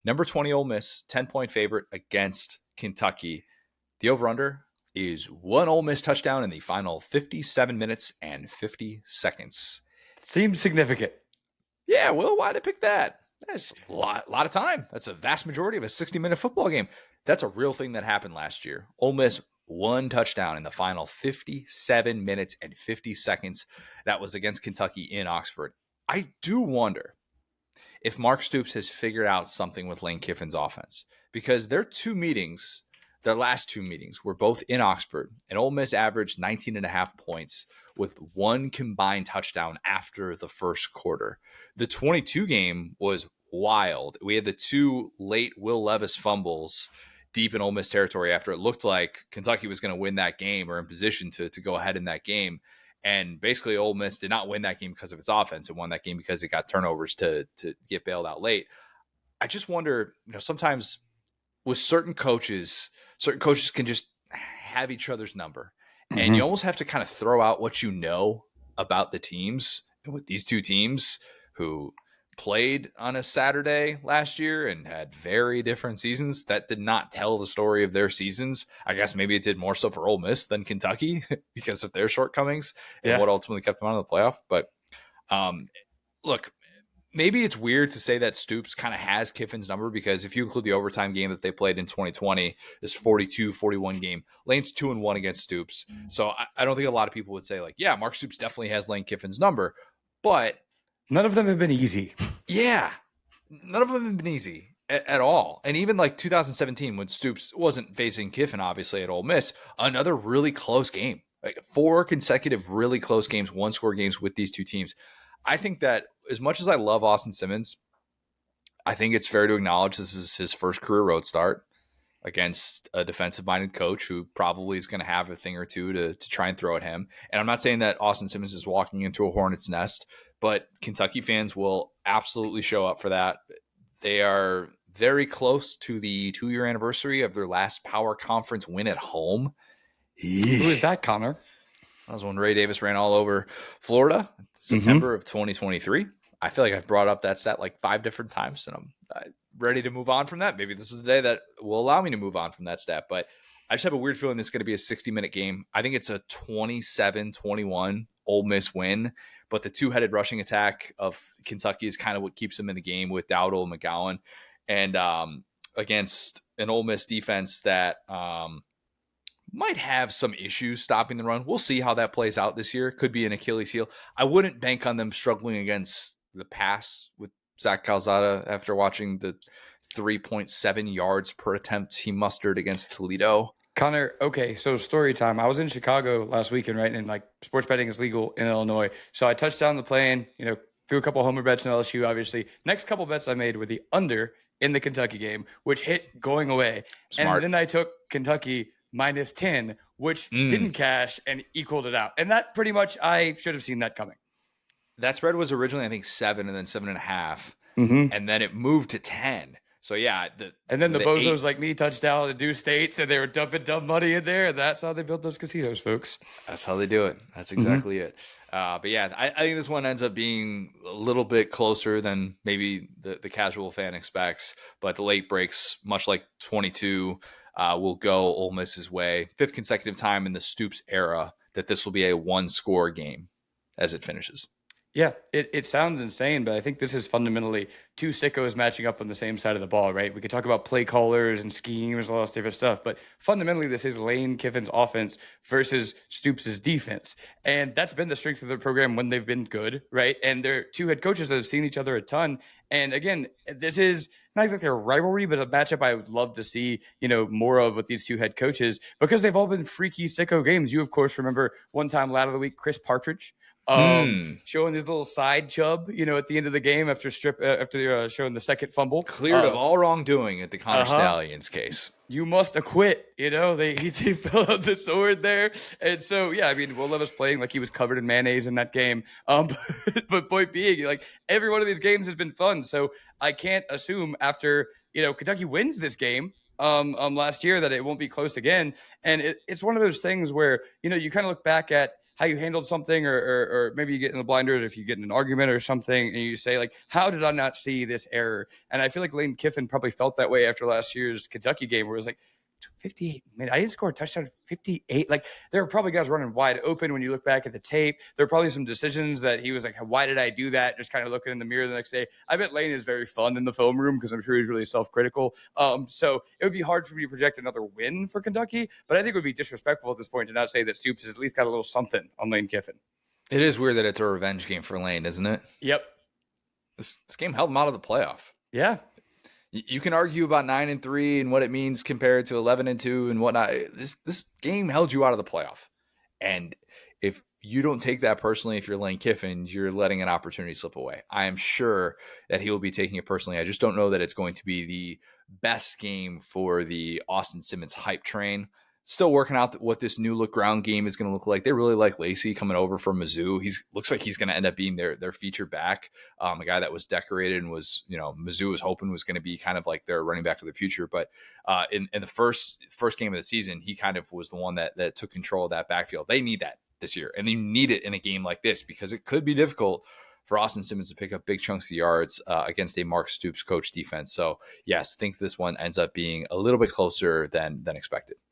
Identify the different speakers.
Speaker 1: Number 20 Ole Miss, 10-point favorite against Kentucky. The over-under is one Ole Miss touchdown in the final 57 minutes and 50 seconds.
Speaker 2: Seems significant.
Speaker 1: Yeah, Will, why did I pick that? That's a lot of time. That's a vast majority of a 60-minute football game. That's a real thing that happened last year. Ole Miss one touchdown in the final 57 minutes and 50 seconds. That was against Kentucky in Oxford. I do wonder if Mark Stoops has figured out something with Lane Kiffin's offense, because their last two meetings were both in Oxford, and Ole Miss averaged 19 and a half points with one combined touchdown after the first quarter. The 22 game was wild. We had the two late Will Levis fumbles deep in Ole Miss territory after it looked like Kentucky was going to win that game or in position to go ahead in that game. And basically, Ole Miss did not win that game because of its offense. It won that game because it got turnovers to get bailed out late. I just wonder, sometimes with certain coaches can just have each other's number. Mm-hmm. And you almost have to kind of throw out what you know about the teams. And with these two teams who played on a Saturday last year and had very different seasons, that did not tell the story of their seasons. I guess maybe it did more so for Ole Miss than Kentucky because of their shortcomings and what ultimately kept them out of the playoff. But look, maybe it's weird to say that Stoops kind of has Kiffin's number, because if you include the overtime game that they played in 2020, this 42-41 game, Lane's 2-1 against Stoops. So I don't think a lot of people would say like, yeah, Mark Stoops definitely has Lane Kiffin's number, but
Speaker 2: none of them have been easy.
Speaker 1: Yeah. None of them have been easy at all. And even like 2017, when Stoops wasn't facing Kiffin, obviously, at Ole Miss, another really close game. Like 4 consecutive really close games, one-score games with these two teams. I think that as much as I love Austin Simmons, I think it's fair to acknowledge this is his first career road start against a defensive-minded coach who probably is going to have a thing or two to try and throw at him. And I'm not saying that Austin Simmons is walking into a hornet's nest, but Kentucky fans will absolutely show up for that. They are very close to the 2-year anniversary of their last Power Conference win at home.
Speaker 2: Who is that, Connor?
Speaker 1: That was when Ray Davis ran all over Florida, September of 2023. I feel like I've brought up that stat like 5 different times, and I'm ready to move on from that. Maybe this is the day that will allow me to move on from that stat. But I just have a weird feeling this is going to be a 60-minute game. I think it's a 27-21 Ole Miss win. But the two-headed rushing attack of Kentucky is kind of what keeps them in the game with Dowdle and McGowan. And against an Ole Miss defense that might have some issues stopping the run. We'll see how that plays out this year. Could be an Achilles heel. I wouldn't bank on them struggling against the pass with Zach Calzada after watching the 3.7 yards per attempt he mustered against Toledo.
Speaker 2: Connor, okay, so story time. I was in Chicago last weekend, right? And like sports betting is legal in Illinois. So I touched down the plane, threw a couple homer bets in LSU, obviously. Next couple bets I made were the under in the Kentucky game, which hit going away.
Speaker 1: Smart.
Speaker 2: And then I took Kentucky -10, which didn't cash and equaled it out. And that pretty much, I should have seen that coming.
Speaker 1: That spread was originally, I think, 7 and then 7.5. And then it moved to 10. So, yeah.
Speaker 2: And then the bozos like me touched down to Due States, and they were dumping dumb money in there. And that's how they built those casinos, folks.
Speaker 1: That's how they do it. That's exactly it. But, yeah, I think this one ends up being a little bit closer than maybe the casual fan expects. But the late breaks, much like 22, will go Ole Miss's way. 5th consecutive time in the Stoops era that this will be a one-score game as it finishes.
Speaker 2: Yeah, it sounds insane, but I think this is fundamentally two sickos matching up on the same side of the ball, right? We could talk about play callers and schemes, all this different stuff, but fundamentally this is Lane Kiffin's offense versus Stoops' defense. And that's been the strength of the program when they've been good, right? And they're two head coaches that have seen each other a ton. And again, this is not exactly a rivalry, but a matchup I would love to see, more of with these two head coaches, because they've all been freaky sicko games. You, of course, remember one time lad of the week, Chris Partridge, showing his little side chub, at the end of the game after showing the second fumble.
Speaker 1: Cleared of all wrongdoing at the Connor Stallions case.
Speaker 2: You must acquit, he fell out the sword there. And so, yeah, I mean, Will Levis playing like he was covered in mayonnaise in that game. But point being, like, every one of these games has been fun. So I can't assume after, Kentucky wins this game last year that it won't be close again. And it's one of those things where, you kind of look back at how you handled something, or maybe you get in the blinders if you get in an argument or something, and you say like, how did I not see this error? And I feel like Lane Kiffin probably felt that way after last year's Kentucky game, where it was like, 58 minutes. I didn't score a touchdown at 58. Like, there were probably guys running wide open when you look back at the tape. There were probably some decisions that he was like, why did I do that? Just kind of looking in the mirror the next day. I bet Lane is very fun in the film room because I'm sure he's really self-critical. So it would be hard for me to project another win for Kentucky, but I think it would be disrespectful at this point to not say that Stoops has at least got a little something on Lane Kiffin.
Speaker 1: It is weird that it's a revenge game for Lane, isn't it?
Speaker 2: Yep.
Speaker 1: This game held him out of the playoff.
Speaker 2: Yeah.
Speaker 1: You can argue about 9-3 and what it means compared to 11-2 and whatnot. This game held you out of the playoff. And if you don't take that personally, if you're Lane Kiffin, you're letting an opportunity slip away. I am sure that he will be taking it personally. I just don't know that it's going to be the best game for the Austin Simmons hype train. Still working out what this new look ground game is going to look like. They really like Lacey coming over from Mizzou. Looks like he's going to end up being their feature back, a guy that was decorated and was, Mizzou was hoping was going to be kind of like their running back of the future. But in the first game of the season, he kind of was the one that took control of that backfield. They need that this year, and they need it in a game like this because it could be difficult for Austin Simmons to pick up big chunks of yards against a Mark Stoops coach defense. So yes, think this one ends up being a little bit closer than expected.